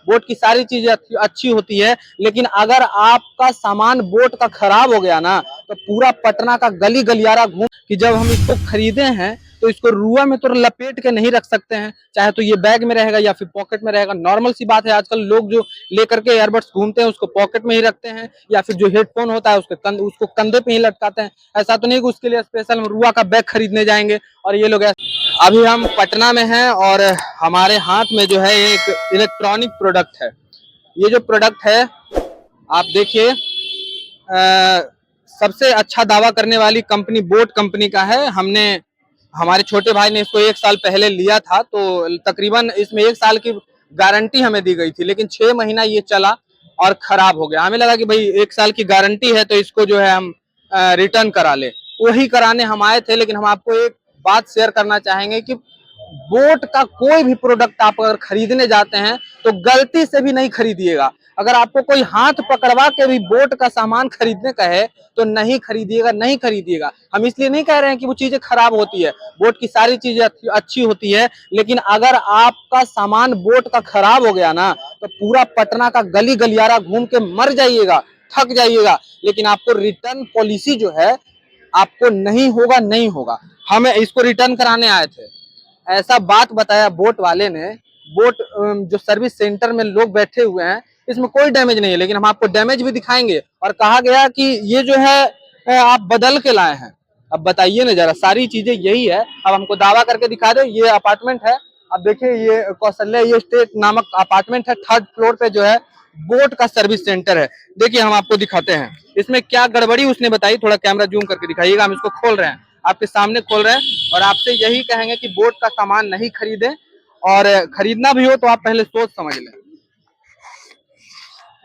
Boat की सारी चीजें अच्छी होती है, लेकिन अगर आपका सामान बोट का खराब हो गया ना तो पूरा पटना का गली गलियारा घूम कि जब हम इसको खरीदे हैं तो इसको रुआ में तो लपेट के नहीं रख सकते हैं, चाहे तो ये बैग में रहेगा या फिर पॉकेट में रहेगा। नॉर्मल सी बात है, आजकल लोग जो लेकर के एयरबड्स घूमते हैं उसको पॉकेट में ही रखते हैं या फिर जो हेडफोन होता है उसको कंधे पे ही लटकाते हैं। ऐसा तो नहीं कि उसके लिए स्पेशल हम रुआ का बैग खरीदने जाएंगे। और ये लोग अभी हम पटना में हैं और हमारे हाथ में जो है एक इलेक्ट्रॉनिक प्रोडक्ट है। ये जो प्रोडक्ट है आप देखिए, सबसे अच्छा दावा करने वाली कंपनी बोट कंपनी का है। हमारे छोटे भाई ने इसको 1 साल पहले लिया था, तो तकरीबन इसमें 1 साल की गारंटी हमें दी गई थी, लेकिन 6 महीना ये चला और खराब हो गया। हमें लगा कि भाई 1 साल की गारंटी है तो इसको जो है हम रिटर्न करा ले, वही कराने हम आए थे। लेकिन हम आपको एक बात शेयर करना चाहेंगे कि बोट का कोई भी प्रोडक्ट आप अगर खरीदने जाते हैं तो गलती से भी नहीं खरीदिएगा। अगर आपको कोई हाथ पकड़वा के भी बोट का सामान खरीदने का है तो नहीं खरीदिएगा, नहीं खरीदिएगा। हम इसलिए नहीं कह रहे हैं कि वो चीजें खराब होती है, बोट की सारी चीजें अच्छी होती है, लेकिन अगर आपका सामान बोट का खराब हो गया ना तो पूरा पटना का गली गलियारा घूम के मर जाइएगा, थक जाइएगा, लेकिन आपको रिटर्न पॉलिसी जो है आपको नहीं होगा, नहीं होगा। हम इसको रिटर्न कराने आए थे, ऐसा बात बताया बोट वाले ने। बोट जो सर्विस सेंटर में लोग बैठे हुए हैं, इसमें कोई डैमेज नहीं है, लेकिन हम आपको डैमेज भी दिखाएंगे। और कहा गया कि ये जो है आप बदल के लाए हैं। अब बताइए ना जरा, सारी चीजें यही है। अब हमको दावा करके दिखा दो। ये अपार्टमेंट है, अब देखिए ये कौशल्या ये स्टेट नामक अपार्टमेंट है। 3rd फ्लोर पे जो है बोट का सर्विस सेंटर है। देखिए हम आपको दिखाते हैं इसमें क्या गड़बड़ी उसने बताई। थोड़ा कैमरा जूम करके दिखाइएगा। हम इसको खोल रहे हैं, आपके सामने खोल रहे हैं और आपसे यही कहेंगे कि बोट का सामान नहीं खरीदें, और खरीदना भी हो तो आप पहले सोच समझ लें।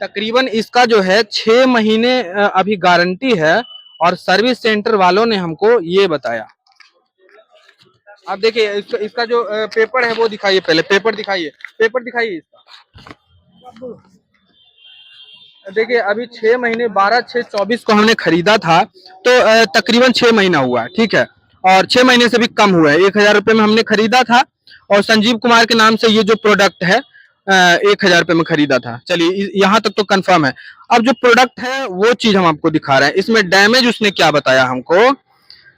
तकरीबन इसका जो है 6 महीने अभी गारंटी है और सर्विस सेंटर वालों ने हमको ये बताया। आप देखिए इसका जो पेपर है वो दिखाइए, पहले पेपर दिखाइए, पेपर दिखाइए इसका। देखिए अभी 6 महीने 12/6/24 को हमने खरीदा था, तो तकरीबन 6 महीना हुआ है, ठीक है, और 6 महीने से भी कम हुआ है। 1000 रुपये में हमने खरीदा था और संजीव कुमार के नाम से ये जो प्रोडक्ट है 1000 रुपये में खरीदा था। चलिए यहाँ तक तो कंफर्म है। अब जो प्रोडक्ट है वो चीज हम आपको दिखा रहे हैं। इसमें डैमेज उसने क्या बताया हमको,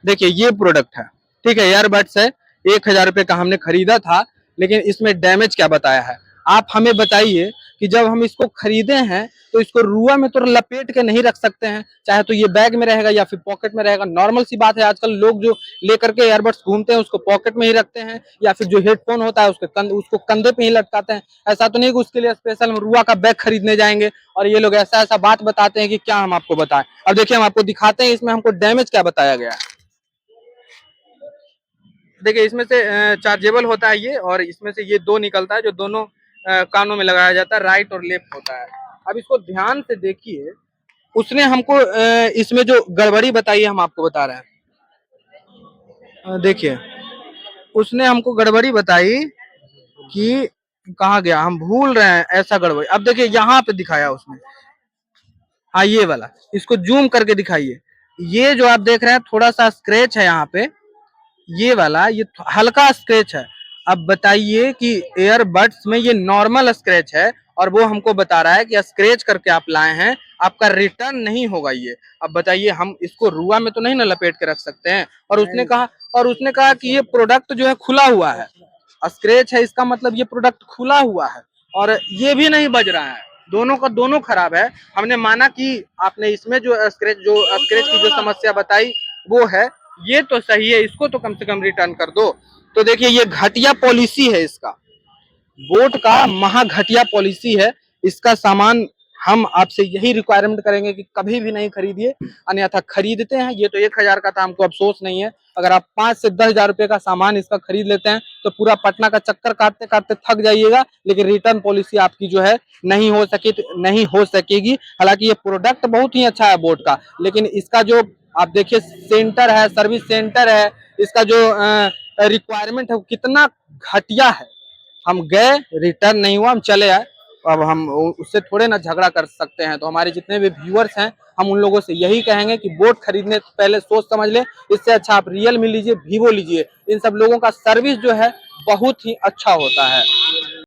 देखिए ये प्रोडक्ट है, ठीक है, ईयरबड्स है, 1000 रुपये का हमने खरीदा था, लेकिन इसमें डैमेज क्या बताया है। आप हमें बताइए कि जब हम इसको खरीदे हैं तो इसको रुआ में तो लपेट के नहीं रख सकते हैं, चाहे तो ये बैग में रहेगा या फिर पॉकेट में रहेगा। नॉर्मल सी बात है, आजकल लोग जो लेकर के एयरबड्स घूमते हैं उसको पॉकेट में ही रखते हैं या फिर जो हेडफोन होता है उसको कंधे पे ही लटकाते हैं। ऐसा तो नहीं कि उसके लिए स्पेशल हम रुआ का बैग खरीदने जाएंगे। और ये लोग ऐसा ऐसा बात बताते हैं कि क्या हम आपको बताएं। अब देखिए हम आपको दिखाते हैं इसमें हमको डैमेज क्या बताया गया है। देखिए इसमें से चार्जेबल होता है ये, और इसमें से ये 2 निकलता है जो दोनों कानों में लगाया जाता है, राइट और लेफ्ट होता है। अब इसको ध्यान से देखिए, उसने हमको इसमें जो गड़बड़ी बताई है हम आपको बता रहे हैं। देखिए उसने हमको गड़बड़ी बताई कि कहाँ गया, हम भूल रहे हैं ऐसा गड़बड़ी। अब देखिए यहाँ पे दिखाया उसने, हाँ ये वाला, इसको जूम करके दिखाइए। ये जो आप देख रहे हैं थोड़ा सा स्क्रैच है यहाँ पे, ये वाला ये हल्का स्क्रैच है। अब बताइए कि एयरबड्स में ये नॉर्मल स्क्रैच है और वो हमको बता रहा है कि स्क्रैच करके आप लाए हैं, आपका रिटर्न नहीं होगा ये। अब बताइए हम इसको रुआ में तो नहीं ना लपेट के रख सकते हैं। और उसने कहा कि ये प्रोडक्ट जो है खुला हुआ है, स्क्रैच है इसका मतलब ये प्रोडक्ट खुला हुआ है, और ये भी नहीं बज रहा है। दोनों का दोनों खराब है। हमने माना कि आपने इसमें जो स्क्रैच की जो समस्या बताई वो है, ये तो सही है, इसको तो कम से कम रिटर्न कर दो। तो देखिए ये घटिया पॉलिसी है इसका, बोट का महा घटिया पॉलिसी है। इसका सामान हम आपसे यही रिक्वायरमेंट करेंगे कि कभी भी नहीं खरीदिए, अन्यथा खरीदते हैं ये तो 1000 का था, हमको अफसोस नहीं है। अगर आप 5 से 10,000 रुपए का सामान इसका खरीद लेते हैं तो पूरा पटना का चक्कर काटते काटते थक जाइएगा, लेकिन रिटर्न पॉलिसी आपकी जो है नहीं हो सकेगी। हालांकि ये प्रोडक्ट बहुत ही अच्छा है बोट का, लेकिन इसका जो आप देखिए सेंटर है, सर्विस सेंटर है, इसका जो रिक्वायरमेंट है वो कितना घटिया है। हम गए, रिटर्न नहीं हुआ, हम चले आए। अब हम उससे थोड़े ना झगड़ा कर सकते हैं। तो हमारे जितने भी व्यूअर्स हैं हम उन लोगों से यही कहेंगे कि बोट खरीदने से पहले सोच समझ लें। इससे अच्छा आप रियलमी लीजिए, वीवो लीजिए, इन सब लोगों का सर्विस जो है बहुत ही अच्छा होता है।